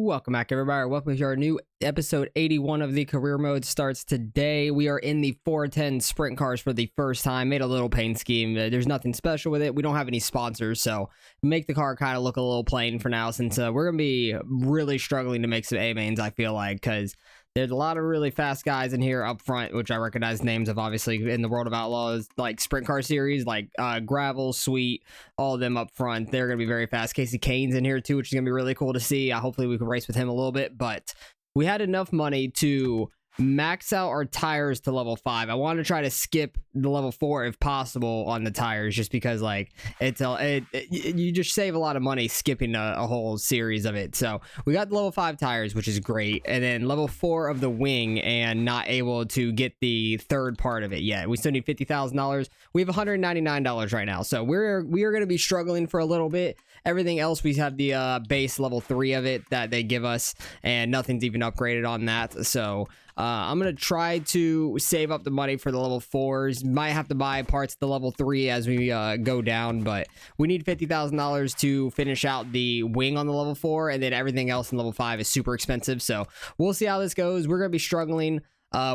Welcome back, everybody. Welcome to our new episode 81 of the career mode. Starts today. We are in the 410 sprint cars for the first time. Made a little paint scheme. There's nothing special with it. We don't have any sponsors, so make the car kind of look a little plain for now, since we're gonna be really struggling to make some A mains. I feel like, because there's a lot of really fast guys in here up front, which I recognize names of, obviously, in the World of Outlaws, like sprint car series, like Gravel, Sweet, all of them up front. They're going to be very fast. Casey Kane's in here too, which is going to be really cool to see. Hopefully we can race with him a little bit, but we had enough money to max out our tires to level 5. I want to try to skip the level 4 if possible on the tires, just because like you just save a lot of money skipping a whole series of it. So we got the level 5 tires, which is great, and then level 4 of the wing, and not able to get the third part of it yet. We still need $50,000. We have $199 right now, so we are going to be struggling for a little bit. Everything else, we have the base level 3 of it that they give us, and nothing's even upgraded on that. So I'm going to try to save up the money for the level 4s. Might have to buy parts of the level 3 as we go down, but we need $50,000 to finish out the wing on the level 4, and then everything else in level 5 is super expensive. So we'll see how this goes. We're going to be struggling.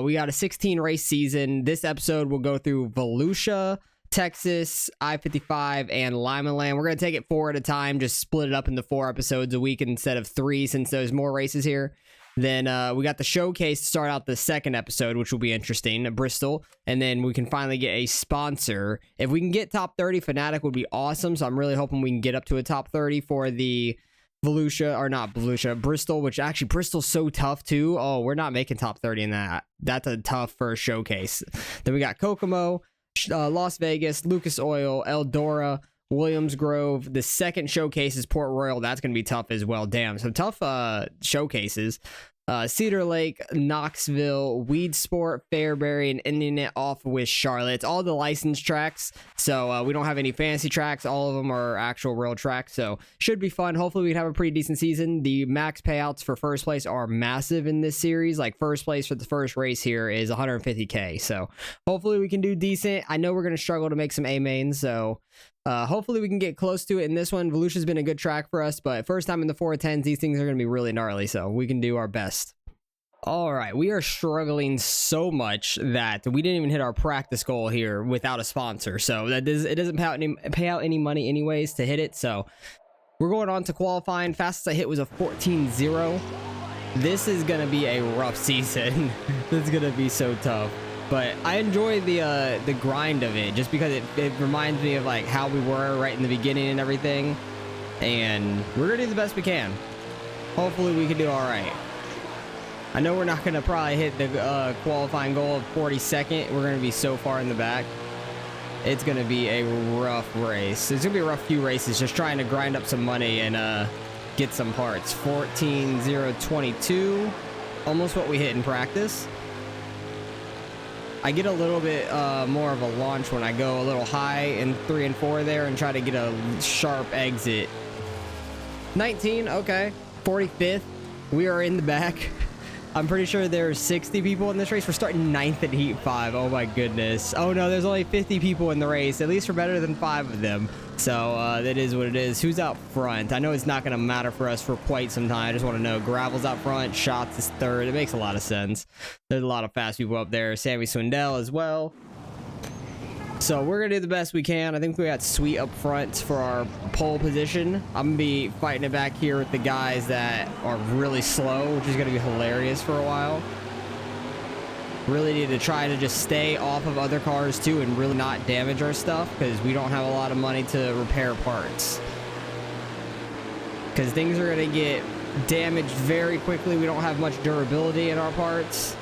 We got a 16 race season. This episode will go through Volusia, Texas, I-55, and Limaland. We're going to take it 4 at a time, just split it up into 4 episodes a week instead of 3, since there's more races here. Then we got the showcase to start out the second episode, which will be interesting, Bristol. And then we can finally get a sponsor. If we can get top 30, Fanatic would be awesome. So I'm really hoping we can get up to a top 30 for the Bristol, which actually Bristol's so tough too. Oh, we're not making top 30 in that. That's a tough first showcase. Then we got Kokomo, Las Vegas, Lucas Oil, Eldora, Williams Grove. The second showcase is Port Royal. That's going to be tough as well. Damn, so tough showcases. Cedar Lake, Knoxville, Weed Sport, Fairbury, and ending it off with Charlotte. It's all the licensed tracks, so we don't have any fancy tracks. All of them are actual real tracks, so should be fun. Hopefully we can have a pretty decent season. The max payouts for first place are massive in this series. Like, first place for the first race here is 150K, so hopefully we can do decent. I know we're going to struggle to make some A mains, so hopefully we can get close to it in this one. Volusia's been a good track for us, but first time in the 410s, these things are going to be really gnarly, so we can do our best. All right, we are struggling so much that we didn't even hit our practice goal here without a sponsor, so it doesn't pay out any money anyways to hit it. So we're going on to qualifying. Fastest I hit was a 14.0. This is going to be a rough season. This is going to be so tough. But I enjoy the grind of it, just because it reminds me of like how we were right in the beginning and everything. And we're gonna do the best we can. Hopefully we can do all right. I know we're not gonna probably hit the qualifying goal of 42nd. We're gonna be so far in the back. It's gonna be a rough race. It's gonna be a rough few races, just trying to grind up some money and get some parts. 14.022, almost what we hit in practice. I get a little bit more of a launch when I go a little high in 3 and 4 there and try to get a sharp exit. 19, okay. 45th. We are in the back. I'm pretty sure there's 60 people in this race. We're starting 9th at Heat 5. Oh my goodness. Oh no, there's only 50 people in the race. At least we're better than 5 of them. So that is what it is. Who's out front? I know it's not going to matter for us for quite some time. I just want to know. Gravel's out front. Shots is third. It makes a lot of sense. There's a lot of fast people up there. Sammy Swindell as well. So we're going to do the best we can. I think we got Sweet up front for our pole position. I'm going to be fighting it back here with the guys that are really slow, which is going to be hilarious for a while. Really need to try to just stay off of other cars too and really not damage our stuff, because we don't have a lot of money to repair parts, because things are going to get damaged very quickly. We don't have much durability in our parts,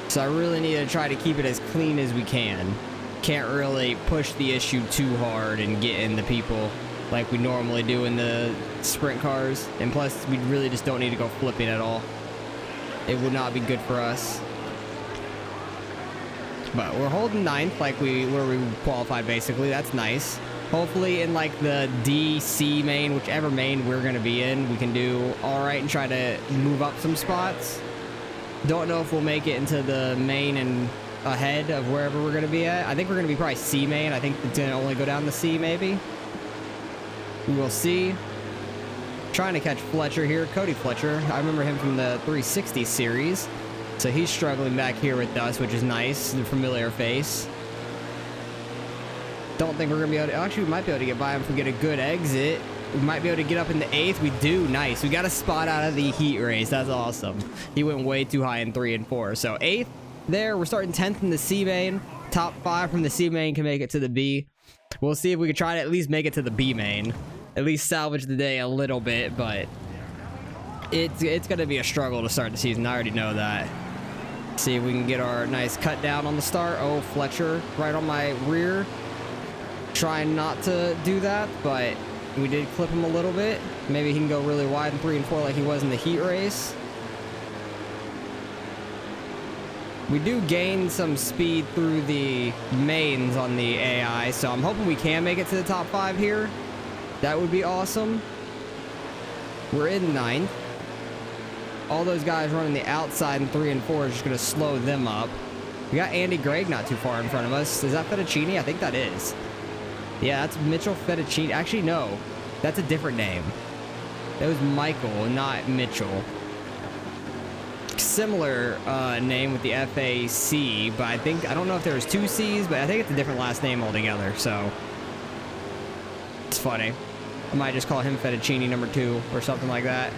so I really need to try to keep it as clean as we can. Can't really push the issue too hard and get in the people like we normally do in the sprint cars, and plus we really just don't need to go flipping at all. It would not be good for us. But we're holding 9th like where we qualified basically. That's nice. Hopefully in like the DC main, whichever main we're going to be in, we can do all right and try to move up some spots. Don't know if we'll make it into the main and ahead of wherever we're going to be at. I think we're going to be probably C main. I think it's going to only go down the C maybe. We will see. trying to catch Fletcher here. Cody Fletcher. I remember him from the 360 series. So he's struggling back here with us, which is nice. The familiar face. Don't think we're going to be able to... Actually, we might be able to get by him if we get a good exit. We might be able to get up in the 8th. We do. Nice. We got a spot out of the heat race. That's awesome. He went way too high in 3 and 4. So 8th there. We're starting 10th in the C main. Top 5 from the C main can make it to the B. We'll see if we can try to at least make it to the B main. At least salvage the day a little bit, but it's going to be a struggle to start the season. I already know that. See if we can get our nice cut down on the start. Oh, Fletcher right on my rear. Trying not to do that, but we did clip him a little bit. Maybe he can go really wide in 3 and 4 like he was in the heat race. We do gain some speed through the mains on the AI, so I'm hoping we can make it to the top 5 here. That would be awesome. We're in 9th. All those guys running the outside in 3 and 4 is just going to slow them up. We got Andy Gregg not too far in front of us. Is that Fettuccini? I think that is. Yeah, that's Mitchell Fettuccini. Actually, no. That's a different name. That was Michael, not Mitchell. Similar name with the FAC, but I don't know if there was 2 C's, but I think it's a different last name altogether, so it's funny. I might just call him Fettuccini number 2 or something like that.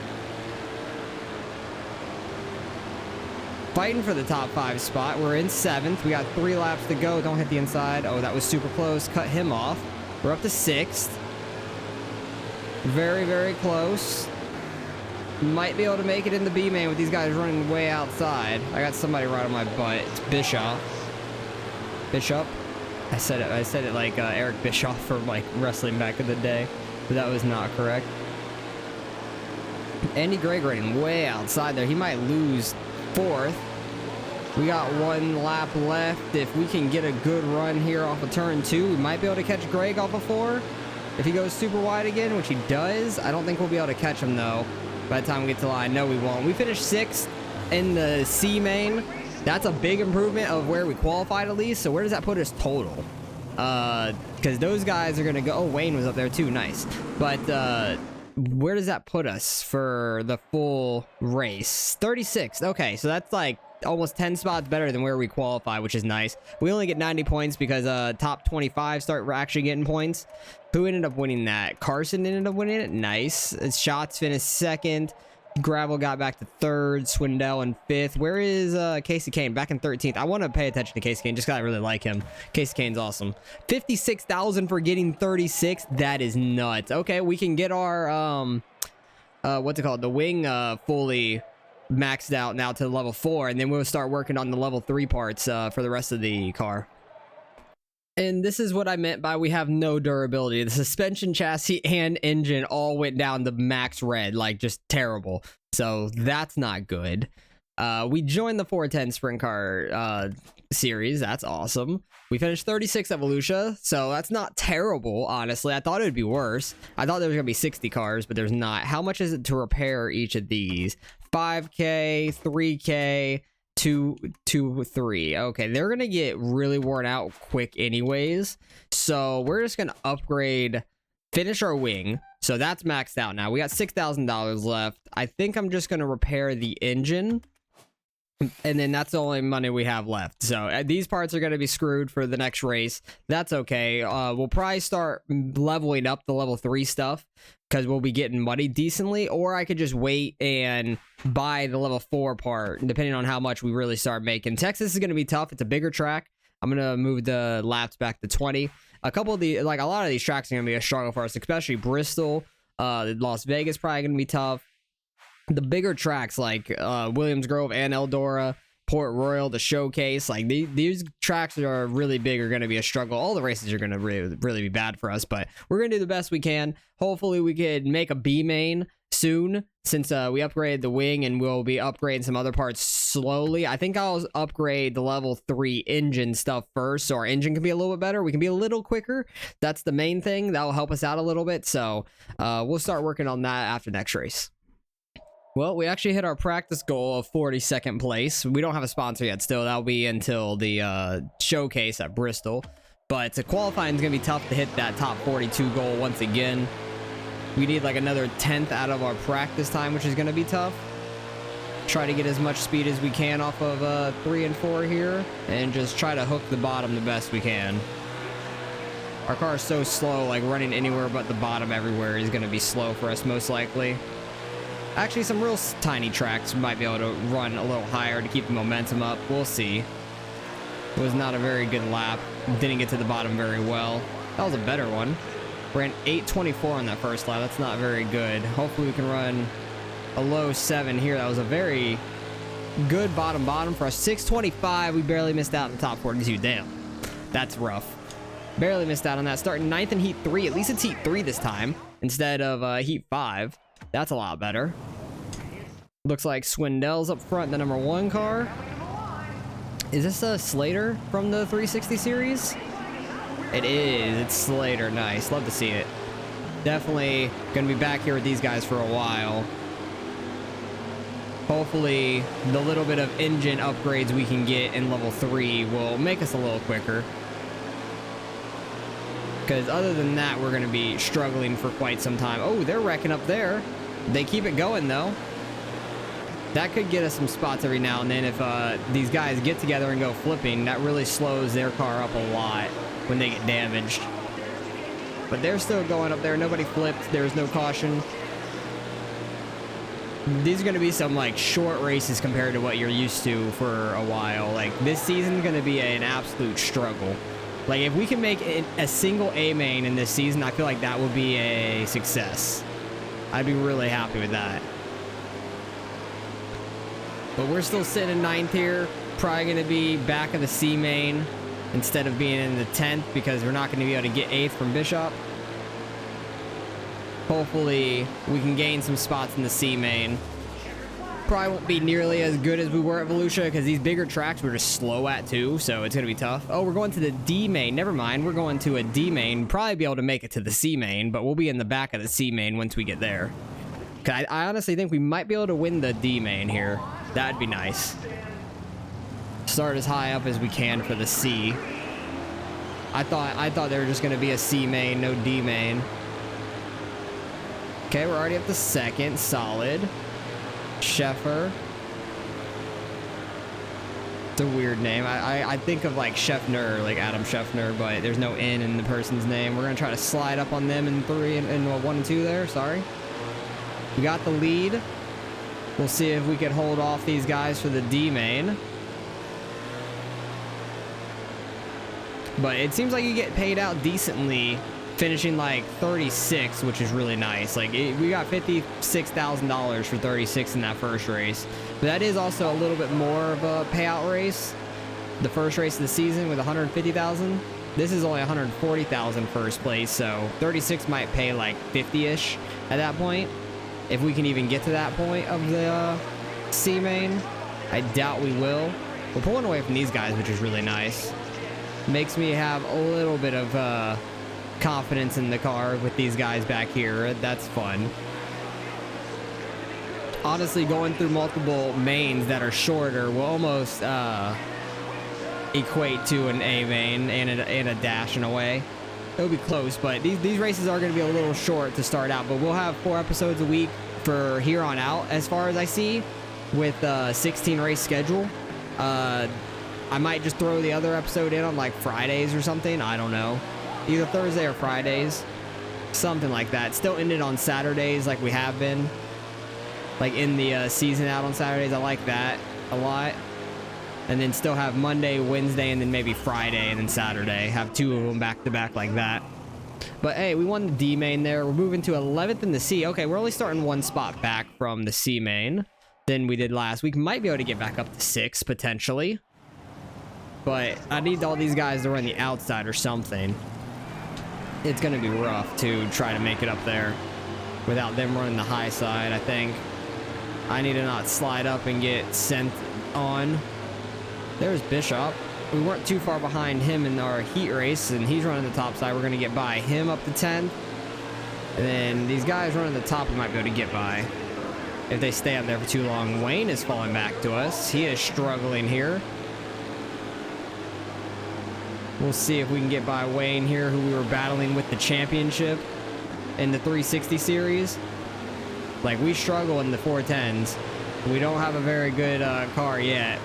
Fighting for the top 5 spot. We're in 7th. We got 3 laps to go. Don't hit the inside. Oh, that was super close. Cut him off. We're up to 6th. Very, very close. Might be able to make it in the B main with these guys running way outside. I got somebody right on my butt. It's Bischoff. Bishop. I said it like Eric Bischoff from like wrestling back in the day, but that was not correct. Andy Gregg running way outside there. He might lose 4th. We got 1 lap left. If we can get a good run here off of turn 2, we might be able to catch Gregg off of 4. If he goes super wide again, which he does, I don't think we'll be able to catch him though. By the time we get to the line, no, we won't. We finished 6th in the C main. That's a big improvement of where we qualified at least. So where does that put us total? Because those guys are gonna go. Oh, Wayne was up there too. Nice. But where does that put us for the full race? 36th. Okay, so that's like almost 10 spots better than where we qualify, which is nice. We only get 90 points because top 25 start actually getting points. Who ended up winning that? Carson ended up winning it. Nice. Shots finished 2nd. Gravel got back to 3rd. Swindell in 5th. Where is Casey Kane? Back in 13th. I want to pay attention to Casey Kane just because I really like him. Casey Kane's awesome. 56,000 for getting 36. That is nuts. Okay, we can get our what's it called? The wing fully maxed out now to level 4, and then we'll start working on the level 3 parts for the rest of the car. And this is what I meant by we have no durability. The suspension, chassis, and engine all went down to max red, like just terrible. So that's not good. We joined the 410 sprint car series. That's awesome. We finished 36th at Volusia, so that's not terrible, honestly. I thought it would be worse. I thought there was going to be 60 cars, but there's not. How much is it to repair each of these? 5K, 3K, 3. Okay, they're gonna get really worn out quick anyways, so we're just gonna upgrade, finish our wing, so that's maxed out now. We got $6,000 left. I think I'm just gonna repair the engine, and then that's the only money we have left. So these parts are going to be screwed for the next race. That's okay. We'll probably start leveling up the level 3 stuff because we'll be getting money decently, or I could just wait and buy the level 4 part, depending on how much we really start making. Texas is going to be tough. It's a bigger track. I'm going to move the laps back to 20. A couple of the, like a lot of these tracks are going to be a struggle for us, especially Bristol. Las Vegas probably going to be tough. The bigger tracks like Williams Grove and Eldora, Port Royal, the Showcase, like these tracks are really big, are going to be a struggle. All the races are going to really be bad for us, but we're going to do the best we can. Hopefully we can make a B main soon, since we upgraded the wing, and we'll be upgrading some other parts slowly. I think I'll upgrade the level 3 engine stuff first, so our engine can be a little bit better. We can be a little quicker. That's the main thing. That will help us out a little bit, so we'll start working on that after next race. Well, we actually hit our practice goal of 42nd place. We don't have a sponsor yet still. That'll be until the showcase at Bristol. But qualifying is going to be tough to hit that top 42 goal once again. We need like another 10th out of our practice time, which is going to be tough. Try to get as much speed as we can off of 3 and 4 here, and just try to hook the bottom the best we can. Our car is so slow, like running anywhere but the bottom everywhere is going to be slow for us most likely. Actually, some real tiny tracks might be able to run a little higher to keep the momentum up. We'll see. It was not a very good lap. Didn't get to the bottom very well. That was a better one. Ran 8:24 on that first lap. That's not very good. Hopefully we can run a low 7 here. That was a very good bottom for us. 6:25. We barely missed out in the top 42. Damn. That's rough. Barely missed out on that. Starting 9th in Heat 3. At least it's Heat 3 this time instead of Heat 5. That's a lot better. Looks like Swindell's up front, the number 1 car. Is this a Slater from the 360 series? It is. It's Slater. Nice. Love to see it. Definitely going to be back here with these guys for a while. Hopefully, the little bit of engine upgrades we can get in level 3 will make us a little quicker. Because other than that, we're going to be struggling for quite some time. Oh, they're wrecking up there. They keep it going, though. That could get us some spots every now and then if these guys get together and go flipping. That really slows their car up a lot when they get damaged. But they're still going up there. Nobody flipped. There was no caution. These are going to be some like short races compared to what you're used to for a while. Like this season is going to be an absolute struggle. Like if we can make a single A main in this season, I feel like that would be a success. I'd be really happy with that. But we're still sitting in 9th here. Probably going to be back of the C main instead of being in the 10th because we're not going to be able to get 8th from Bishop. Hopefully, we can gain some spots in the C main. Probably won't be nearly as good as we were at Volusia because these bigger tracks we're just slow at too, so it's going to be tough. Oh, we're going to the D main. Never mind. We're going to a D main. Probably be able to make it to the C main, but we'll be in the back of the C main once we get there. I honestly think we might be able to win the D main here. That'd be nice. Start as high up as we can for the C. I thought there were just going to be a C main, no D main. Okay, we're already up to 2nd. Solid. Scheffer. It's a weird name. I think of like Scheffner, like Adam Scheffner, but there's no N in the person's name. We're going to try to slide up on them in 3 and 1 and 2 there. Sorry. We got the lead. We'll see if we can hold off these guys for the D main. But it seems like you get paid out decently finishing like 36, which is really nice. Like we got $56,000 for 36 in that first race. But that is also a little bit more of a payout race. The first race of the season with 150,000. This is only 140,000 first place, so 36 might pay like 50-ish at that point. If we can even get to that point of the C main. I doubt we will. We're pulling away from these guys, which is really nice. Makes me have a little bit of confidence in the car with these guys back here. That's fun. Honestly, going through multiple mains that are shorter will almost equate to an A main and a dash in a way. It'll be close, but these races are going to be a little short to start out, but we'll have 4 episodes a week for here on out, as far as I see, with a 16 race schedule. I might just throw the other episode in on like Fridays or something. I don't know. Either Thursday or Fridays. Something like that. Still ended on Saturdays like we have been. Like in the season out on Saturdays. I like that a lot. And then still have Monday, Wednesday, and then maybe Friday and then Saturday. Have 2 of them back to back like that. But hey, we won the D main there. We're moving to 11th in the C. Okay, we're only starting 1 spot back from the C main than we did last week. Might be able to get back up to 6 potentially. But I need all these guys to run the outside or something. It's going to be rough to try to make it up there without them running the high side, I think. I need to not slide up and get sent on. There's Bishop. We weren't too far behind him in our heat race, and he's running the top side. We're going to get by him up to 10th. And then these guys running the top we might be able to get by if they stay up there for too long. Wayne is falling back to us. He is struggling here. We'll see if we can get by Wayne here, who we were battling with the championship. in the 360 series. Like, we struggle in the 410s. We don't have a very good car yet.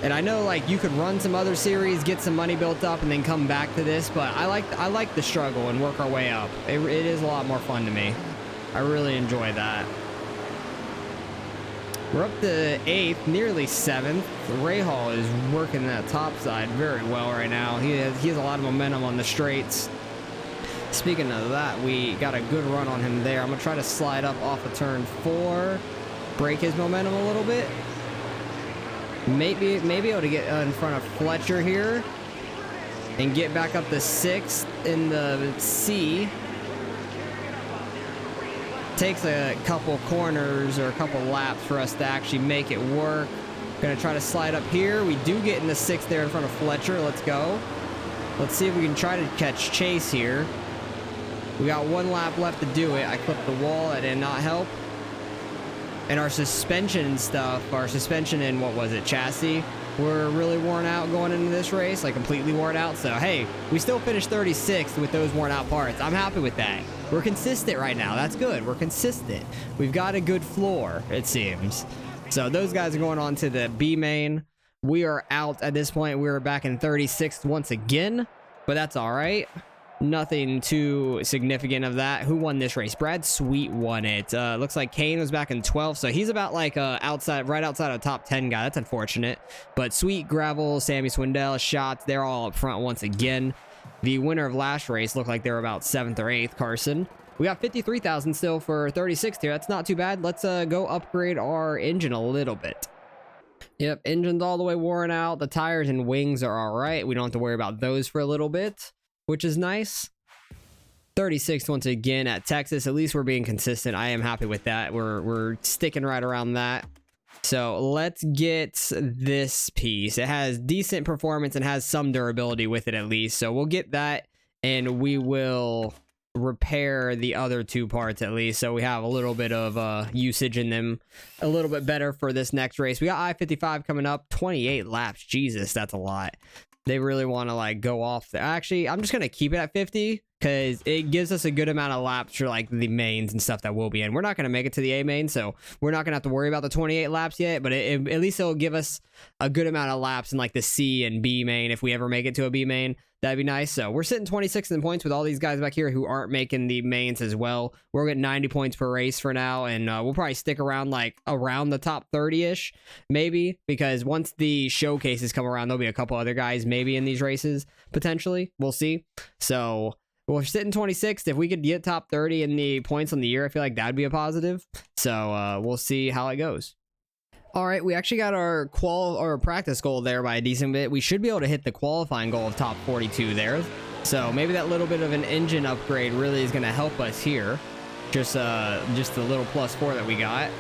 And I know, like, you could run some other series, get some money built up, and then come back to this, but I like the struggle and work our way up. It is a lot more fun to me. I really enjoy that. We're up to 8th, nearly 7th. Ray Hall is working that top side very well right now. He has a lot of momentum on the straights. Speaking of that, we got a good run on him there. I'm going to try to slide up off of turn 4, break his momentum a little bit. Maybe able to get in front of Fletcher here and get back up to 6th in the C. Takes a couple corners or a couple laps for us to actually make it work. Gonna try to slide up here. We do get in the 6th there in front of Fletcher. Let's go. Let's see if we can try to catch Chase here. We got 1 lap left to do it. I clipped the wall. That did not help. And our suspension and stuff, our suspension and what was it, chassis, were really worn out going into this race, like completely worn out. So, hey, we still finished 36th with those worn out parts. I'm happy with that. We're consistent right now. That's good. We're consistent. We've got a good floor, it seems. So those guys are going on to the B main. We are out at this point. We're back in 36th once again, but that's all right. Nothing too significant of that. Who won this race? Brad Sweet won it. Looks like Kane was back in 12th, so he's about like right outside of top 10 guy. That's unfortunate. But Sweet, Gravel, Sammy Swindell, Shots, they're all up front once again. The winner of last race looked like they were about 7th or 8th, Carson. We got 53,000 still for 36th here. That's not too bad. Let's go upgrade our engine a little bit. Yep, engine's all the way worn out. The tires and wings are all right. We don't have to worry about those for a little bit, which is nice. 36th once again at Texas. At least we're being consistent. I am happy with that. We're sticking right around that. So let's get this piece. It has decent performance and has some durability with it at least. So we'll get that and we will repair the other 2 parts at least. So we have a little bit of usage in them a little bit better for this next race. We got I-55 coming up, 28 laps. Jesus, that's a lot. They really want to like go off there. Actually, I'm just going to keep it at 50 because it gives us a good amount of laps for like the mains and stuff that we'll be in. We're not going to make it to the A main, so we're not going to have to worry about the 28 laps yet, but at least it'll give us a good amount of laps in like the C and B main if we ever make it to a B main. That'd be nice. So we're sitting 26th in points with all these guys back here who aren't making the mains as well. We're getting 90 points per race for now, and we'll probably stick around like around the top 30-ish, maybe, because once the showcases come around, there'll be a couple other guys maybe in these races, potentially. We'll see. So we're sitting 26th. If we could get top 30 in the points on the year, I feel like that'd be a positive. So we'll see how it goes. All right, we actually got our practice goal there by a decent bit. We should be able to hit the qualifying goal of top 42 there. So maybe that little bit of an engine upgrade really is going to help us here. Just the little +4 that we got.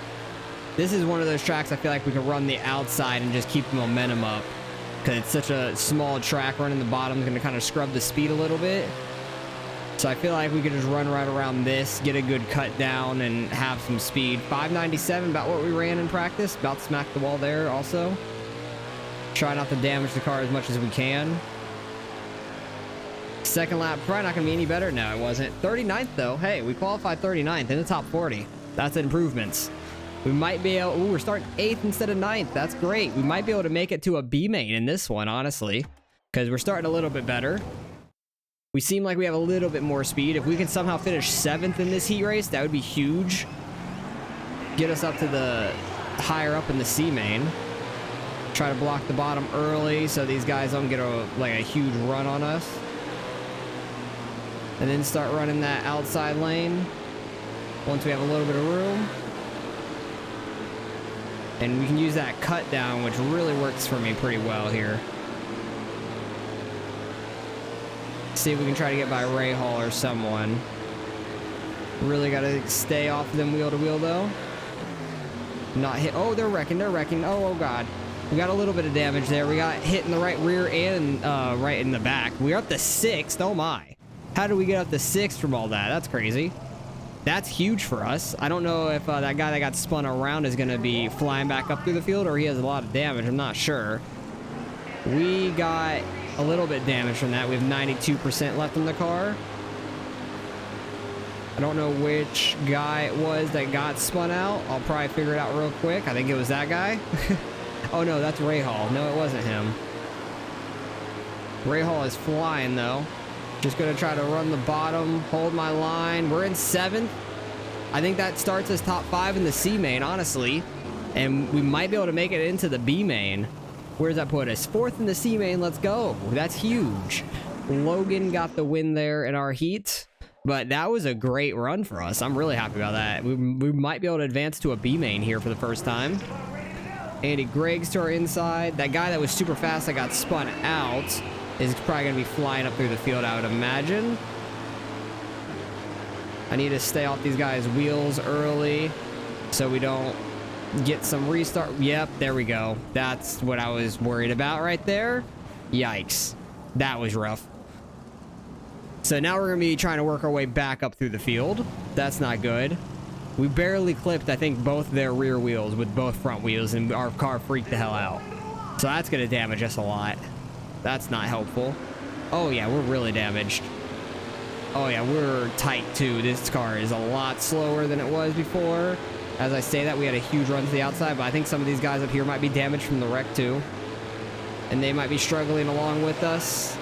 This is one of those tracks I feel like we can run the outside and just keep the momentum up because it's such a small track. Running the bottom is going to kind of scrub the speed a little bit. So I feel like we could just run right around this, get a good cut down, and have some speed. 597, about what we ran in practice. About to smack the wall there also. Try not to damage the car as much as we can. Second lap, probably not going to be any better. No, it wasn't. 39th, though. Hey, we qualified 39th in the top 40. That's improvements. We might be able... Ooh, we're starting 8th instead of 9th. That's great. We might be able to make it to a B main in this one, honestly, because we're starting a little bit better. We seem like we have a little bit more speed. If we can somehow finish 7th in this heat race, that would be huge. Get us up to the higher up in the C main. Try to block the bottom early so these guys don't get a huge run on us. And then start running that outside lane once we have a little bit of room. And we can use that cut down, which really works for me pretty well here. See if we can try to get by Ray Hall or someone. Really got to stay off them wheel to wheel though. Not hit. Oh, they're wrecking. They're wrecking. Oh God. We got a little bit of damage there. We got hit in the right rear and right in the back. We're up to 6th. Oh my. How did we get up to 6th from all that? That's crazy. That's huge for us. I don't know if that guy that got spun around is going to be flying back up through the field or he has a lot of damage. I'm not sure. We got a little bit damage from that. We have 92% left in the car. I don't know which guy it was that got spun out. I'll probably figure it out real quick. I think it was that guy. Oh no, that's Rahal. No, it wasn't him. Rahal is flying though. Just gonna try to run the bottom, hold my line. We're in 7th. I think that starts us top 5 in the C main, honestly. And we might be able to make it into the B main. Where does that put us? 4th in the C main, let's go. That's huge. Logan got the win there in our heat. But that was a great run for us. I'm really happy about that. We might be able to advance to a B main here for the first time. Andy Greg's to our inside. That guy that was super fast that got spun out is probably going to be flying up through the field, I would imagine. I need to stay off these guys' wheels early so we don't get some restart. Yep, there we go. That's what I was worried about right there. Yikes. That was rough. So now we're going to be trying to work our way back up through the field. That's not good. We barely clipped, I think, both their rear wheels with both front wheels, and our car freaked the hell out. So that's going to damage us a lot. That's not helpful. Oh, yeah, we're really damaged. Oh, yeah, we're tight, too. This car is a lot slower than it was before. As I say that, we had a huge run to the outside, but I think some of these guys up here might be damaged from the wreck, too. And they might be struggling along with us.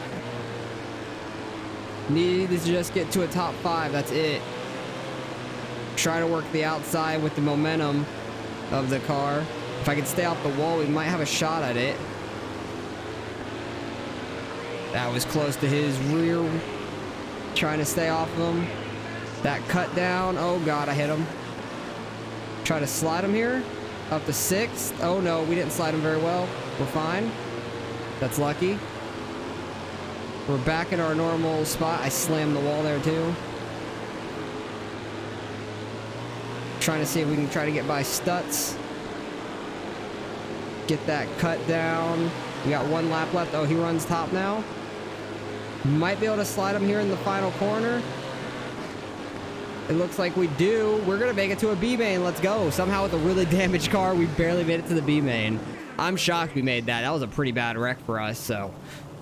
Need to just get to a top 5. That's it. Try to work the outside with the momentum of the car. If I could stay off the wall, we might have a shot at it. That was close to his rear. Trying to stay off of him. That cut down. Oh, God, I hit him. Try to slide him here. Up to 6th. Oh, no, we didn't slide him very well. We're fine. That's lucky. We're back in our normal spot. I slammed the wall there too. Trying to see if we can try to get by Stutz. Get that cut down. We got 1 lap left. Oh, he runs top now. Might be able to slide him here in the final corner. It looks like we do. We're going to make it to a B main. Let's go. Somehow with a really damaged car, we barely made it to the B main. I'm shocked we made that. That was a pretty bad wreck for us, so...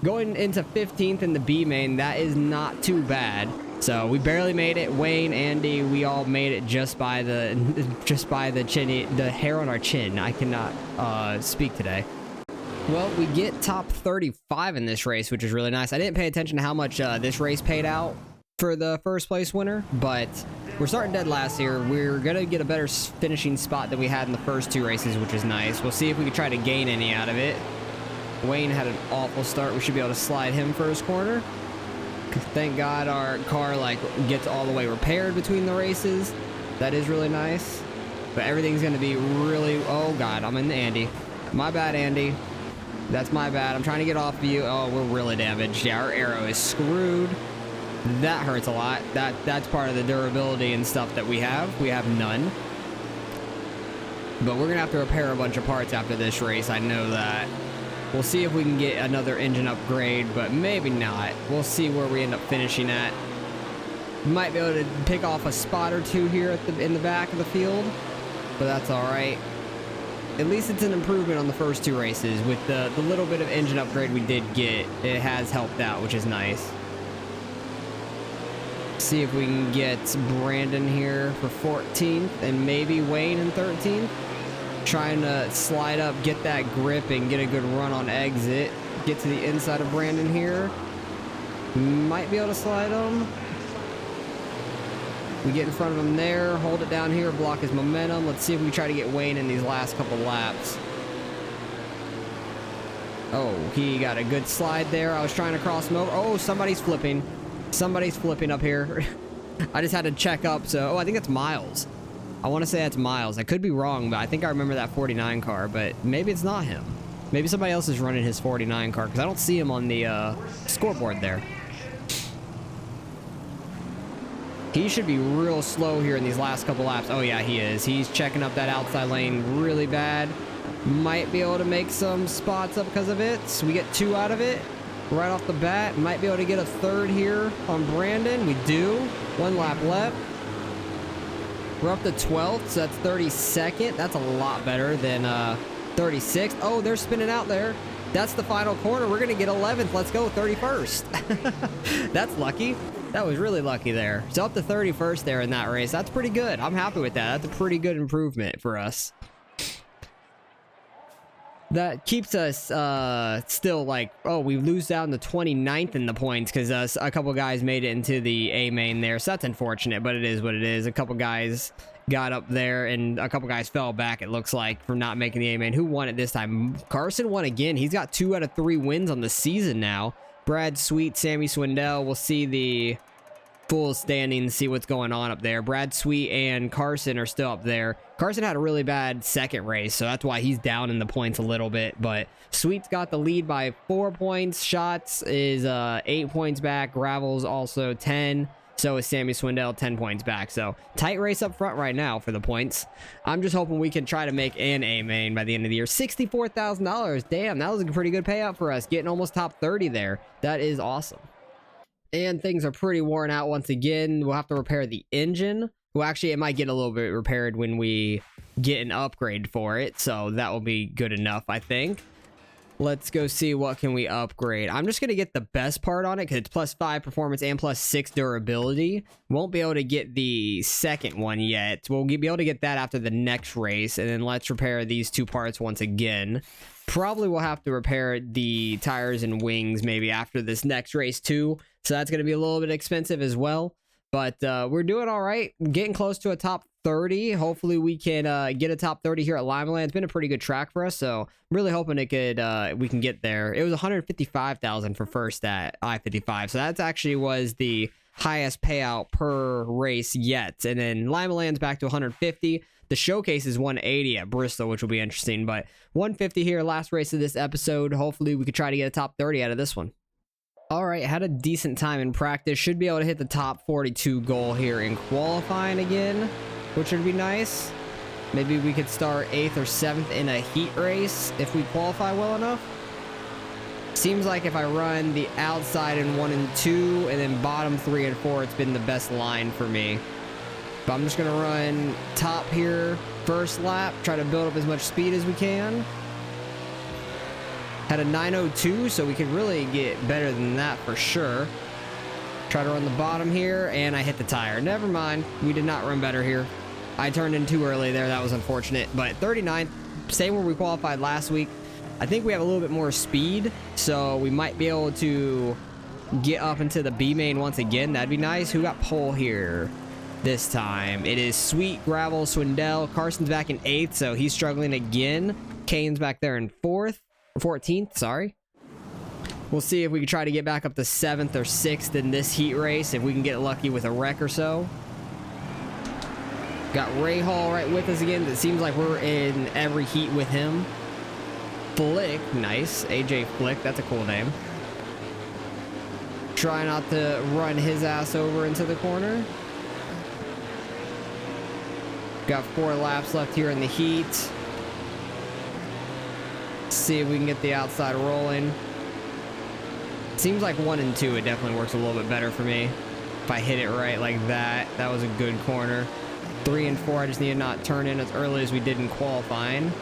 Going into 15th in the B main, that is not too bad. So we barely made it. Wayne, Andy, we all made it just by the chin, the hair on our chin. I cannot speak today. Well, we get top 35 in this race, which is really nice. I didn't pay attention to how much this race paid out for the first place winner, but we're starting dead last here. We're gonna get a better finishing spot than we had in the first 2 races, which is nice. We'll see if we can try to gain any out of it. Wayne had an awful start. We should be able to slide him first corner. Thank God our car gets all the way repaired between the races. That is really nice. But everything's going to be really... Oh, God. I'm in the Andy. My bad, Andy. That's my bad. I'm trying to get off of you. Oh, we're really damaged. Yeah, our aero is screwed. That hurts a lot. That's part of the durability and stuff that we have. We have none. But we're going to have to repair a bunch of parts after this race. I know that. We'll see if we can get another engine upgrade, but maybe not. We'll see where we end up finishing at. Might be able to pick off a spot or 2 here in the back of the field, but that's all right. At least it's an improvement on the first 2 races. With the little bit of engine upgrade we did get, it has helped out, which is nice. See if we can get Brandon here for 14th and maybe Wayne in 13th. Trying to slide up, get that grip, and get a good run on exit. Get to the inside of Brandon here. Might be able to slide him. We get in front of him there, hold it down here, block his momentum. Let's see if we try to get Wayne in these last couple laps. Oh, he got a good slide there. I was trying to cross him over. Oh, somebody's flipping. Somebody's flipping up here. I just had to check up, so... Oh, I think that's Miles. I want to say that's Miles. I could be wrong, but I think I remember that 49 car, but maybe it's not him. Maybe somebody else is running his 49 car, because I don't see him on the scoreboard there. He should be real slow here in these last couple laps. Oh, yeah, he is. He's checking up that outside lane really bad. Might be able to make some spots up because of it. So we get 2 out of it right off the bat. Might be able to get a 3rd here on Brandon. We do. 1 lap left. We're up to 12th, so that's 32nd. That's a lot better than 36th. Oh, they're spinning out there. That's the final corner. We're going to get 11th. Let's go 31st. That's lucky. That was really lucky there. So up to 31st there in that race. That's pretty good. I'm happy with that. That's a pretty good improvement for us. That keeps us still like, oh, we lose down to 29th in the points because a couple guys made it into the A main there. So that's unfortunate, but it is what it is. A couple guys got up there and a couple guys fell back, it looks like, from not making the A main. Who won it this time? Carson won again. He's got 2 out of 3 wins on the season now. Brad Sweet, Sammy Swindell. We'll see the full standings, see what's going on up there. Brad Sweet and Carson are still up there. Carson had a really bad second race, so that's why he's down in the points a little bit, but Sweet's got the lead by 4 points. Shots is 8 points back. Gravel's also 10. So is Sammy Swindell, 10 points back. So tight race up front right now for the points. I'm just hoping we can try to make an A main by the end of the year. $64,000. Damn, that was a pretty good payout for us. Getting almost top 30 there. That is awesome. And things are pretty worn out once again. We'll have to repair the engine. Well, actually, it might get a little bit repaired when we get an upgrade for it. So that will be good enough, I think. Let's go see what can we upgrade. I'm just going to get the best part on it because it's +5 performance and +6 durability. Won't be able to get the second one yet. We'll be able to get that after the next race. And then let's repair these 2 parts once again. Probably we'll have to repair the tires and wings maybe after this next race too. So that's going to be a little bit expensive as well. But we're doing all right. Getting close to a top 30. Hopefully we can get a top 30 here at Limaland. It's been a pretty good track for us, so I'm really hoping it could we can get there. It was 155,000 for first at I-55, so that actually was the highest payout per race yet. And then Limaland's back to 150. The showcase is 180 at Bristol, which will be interesting, but 150 here, last race of this episode. Hopefully we could try to get a top 30 out of this one. All right, had a decent time in practice. Should be able to hit the top 42 goal here in qualifying again, which would be nice. Maybe we could start 8th or 7th in a heat race if we qualify well enough. Seems like if I run the outside in 1 and 2 and then bottom 3 and 4, it's been the best line for me. But I'm just going to run top here, first lap, try to build up as much speed as we can. Had a 9:02, so we could really get better than that for sure. Try to run the bottom here, and I hit the tire. Never mind. We did not run better here. I turned in too early there. That was unfortunate. But 39th, same where we qualified last week. I think we have a little bit more speed, so we might be able to get up into the B main once again. That'd be nice. Who got pole here this time? It is Sweet, Gravel, Swindell. Carson's back in 8th, so he's struggling again. Kane's back there in 14th, sorry. We'll see if we can try to get back up to 7th or 6th in this heat race, if we can get lucky with a wreck or so. Got Ray Hall right with us again. It seems like we're in every heat with him. Flick, nice. AJ Flick, that's a cool name. Try not to run his ass over into the corner. Got 4 laps left here in the heat. See if we can get the outside rolling. Seems like 1 and 2, it definitely works a little bit better for me. If I hit it right like that, that was a good corner. 3 and 4, I just need to not turn in as early as we did in qualifying.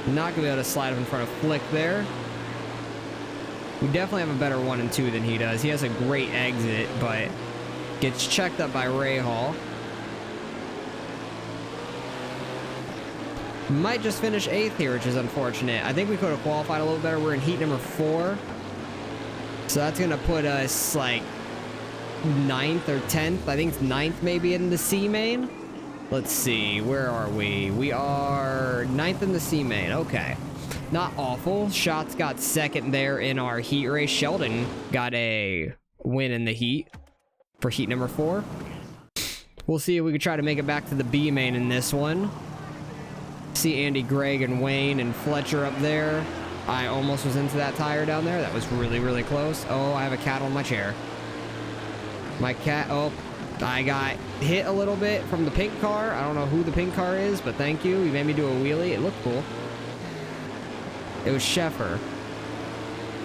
Not gonna be able to slide up in front of Flick there. We definitely have a better 1 and 2 than he does. He has a great exit, but gets checked up by Ray Hall. Might just finish 8th here, which is unfortunate. I think we could have qualified a little better. We're in heat number 4. So that's going to put us like 9th or 10th. I think it's 9th maybe in the C main. Let's see. Where are we? We are 9th in the C main. Okay. Not awful. Shots got 2nd there in our heat race. Sheldon got a win in the heat for heat number 4. We'll see if we can try to make it back to the B main in this one. See Andy, Greg, and Wayne and Fletcher up there. I almost was into that tire down there. That was really, really close. Oh, I have a cat on my chair. My cat, oh, I got hit a little bit from the pink car. I don't know who the pink car is, but thank you. You made me do a wheelie. It looked cool. It was Sheffer.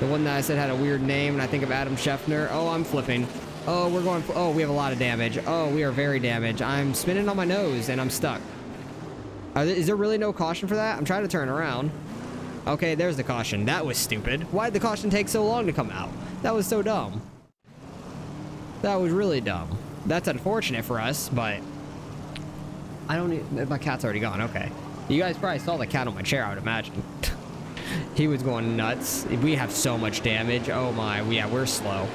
The one that I said had a weird name, and I think of Adam Scheffner. Oh, I'm flipping. Oh, we're going, oh, we have a lot of damage. Oh, we are very damaged. I'm spinning on my nose, and I'm stuck. Is there really no caution for that? I'm trying to turn around. Okay, there's the caution. That was stupid. Why did the caution take so long to come out? That was so dumb. That was really dumb. That's unfortunate for us, but I don't need... My cat's already gone. Okay. You guys probably saw the cat on my chair, I would imagine. He was going nuts. We have so much damage. Oh my. Yeah, we're slow.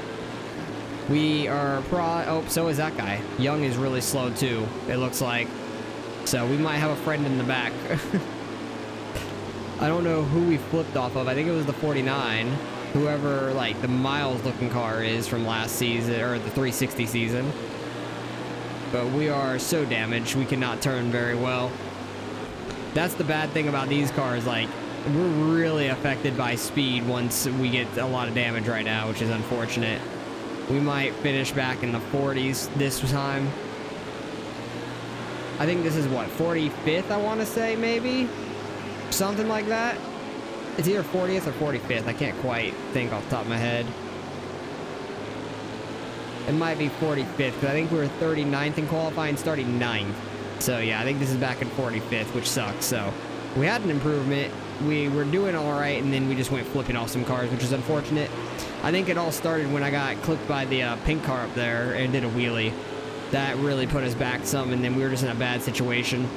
We are oh, so is that guy. Young is really slow too, it looks like. So we might have a friend in the back. I don't know who we flipped off of. I think it was the 49. Whoever, like, the Miles looking car is from last season, or the 360 season. But we are so damaged, we cannot turn very well. That's the bad thing about these cars, like, we're really affected by speed once we get a lot of damage right now, which is unfortunate. We might finish back in the 40s this time. I think this is what, 45th, I want to say, maybe? Something like that. It's either 40th or 45th. I can't quite think off the top of my head. It might be 45th, because I think we were 39th in qualifying, starting 9th. So yeah, I think this is back in 45th, which sucks. So we had an improvement. We were doing all right, and then we just went flipping off some cars, which is unfortunate. I think it all started when I got clipped by the pink car up there and did a wheelie. That really put us back some, and then we were just in a bad situation.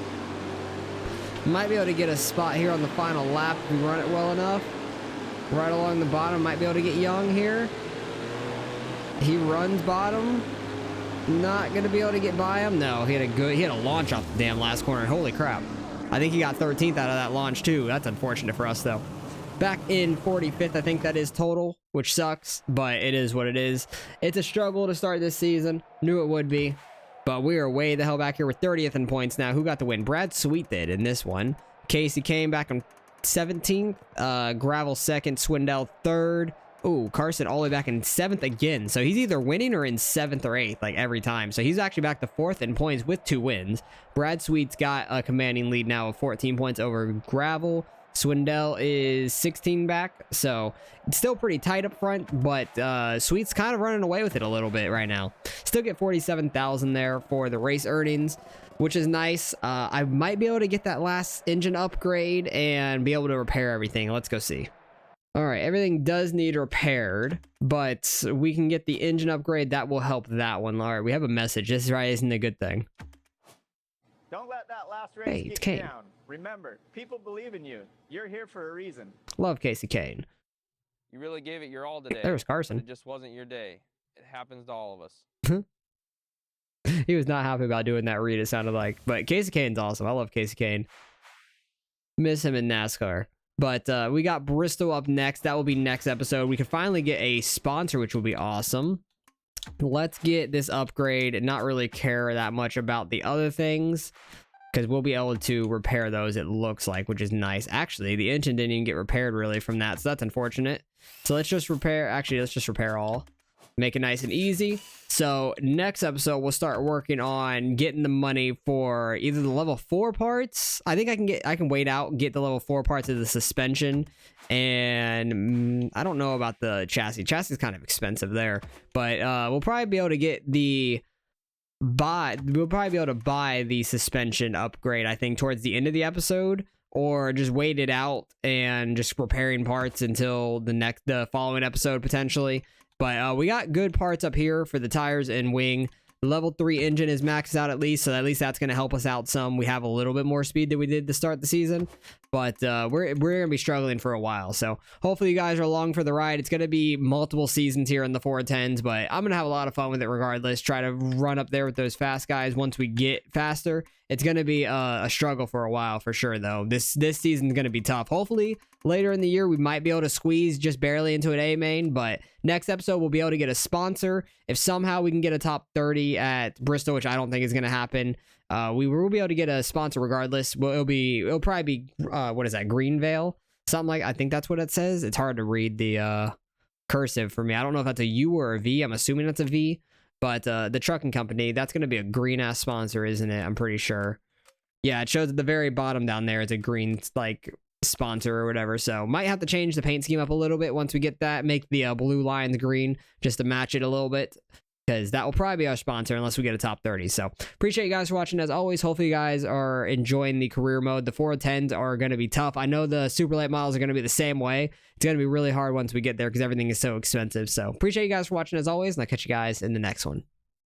Might be able to get a spot here on the final lap if we run it well enough. Right along the bottom, might be able to get Young here. He runs bottom. Not gonna be able to get by him. No, he had a launch off the damn last corner. Holy crap. I think he got 13th out of that launch too. That's unfortunate for us though. Back in 45th, I think that is total, which sucks, but it is what it is. It's a struggle to start this season. Knew it would be. But we are way the hell back here. We're 30th in points now. Who got the win? Brad Sweet did in this one. Casey came back in 17th. Gravel 2nd. Swindell 3rd. Ooh, Carson all the way back in 7th again. So he's either winning or in 7th or 8th, like every time. So he's actually back to 4th in points with 2 wins. Brad Sweet's got a commanding lead now of 14 points over Gravel. Swindell is 16 back, so it's still pretty tight up front, but Sweet's kind of running away with it a little bit right now. Still get 47,000 there for the race earnings, which is nice. I might be able to get that last engine upgrade and be able to repair everything. Let's go see. All right, everything does need repaired, but we can get the engine upgrade. That will help that one. All right, we have a message. This right isn't a good thing. Don't let that last race get you down. Remember, people believe in you. You're here for a reason. Love Casey Kane. You really gave it your all today. There's Carson. It just wasn't your day. It happens to all of us. He was not happy about doing that read, it sounded like. But Casey Kane's awesome. I love Casey Kane. Miss him in NASCAR. But we got Bristol up next. That will be next episode. We can finally get a sponsor, which will be awesome. Let's get this upgrade and not really care that much about the other things, because we'll be able to repair those, it looks like, which is nice. Actually, the engine didn't even get repaired really from that, so that's unfortunate. So let's just repair, actually, let's just repair all. Make it nice and easy. So next episode, we'll start working on getting the money for either the level 4 parts. I think I can wait out, get the level 4 parts of the suspension. And I don't know about the chassis. Chassis is kind of expensive there. But we'll probably be able to get we'll probably be able to buy the suspension upgrade, I think, towards the end of the episode, or just wait it out and just repairing parts until the following episode potentially. But we got good parts up here for the tires and wing. The level 3 engine is maxed out at least, so at least that's going to help us out some. We have a little bit more speed than we did to start the season, but we're going to be struggling for a while. So hopefully you guys are along for the ride. It's going to be multiple seasons here in the 410s, but I'm going to have a lot of fun with it regardless. Try to run up there with those fast guys once we get faster. It's going to be a struggle for a while for sure, though. This season's going to be tough. Hopefully later in the year we might be able to squeeze just barely into an A main, but next episode we'll be able to get a sponsor. If somehow we can get a top 30 at Bristol, which I don't think is going to happen, we will be able to get a sponsor regardless. Well, it'll probably be what is that, Greenvale, something like, I think that's what it says. It's hard to read the cursive for me. I don't know if that's a U or a V. I'm assuming that's a V, but the trucking company, that's going to be a green ass sponsor, isn't it? I'm pretty sure. Yeah, it shows at the very bottom down there, it's a green like sponsor or whatever. So might have to change the paint scheme up a little bit once we get that, make the blue lines green just to match it a little bit. because that will probably be our sponsor unless we get a top 30. So appreciate you guys for watching. As always, hopefully you guys are enjoying the career mode. The 410s are going to be tough. I know the super late models are going to be the same way. It's going to be really hard once we get there because everything is so expensive. So appreciate you guys for watching as always, and I'll catch you guys in the next one.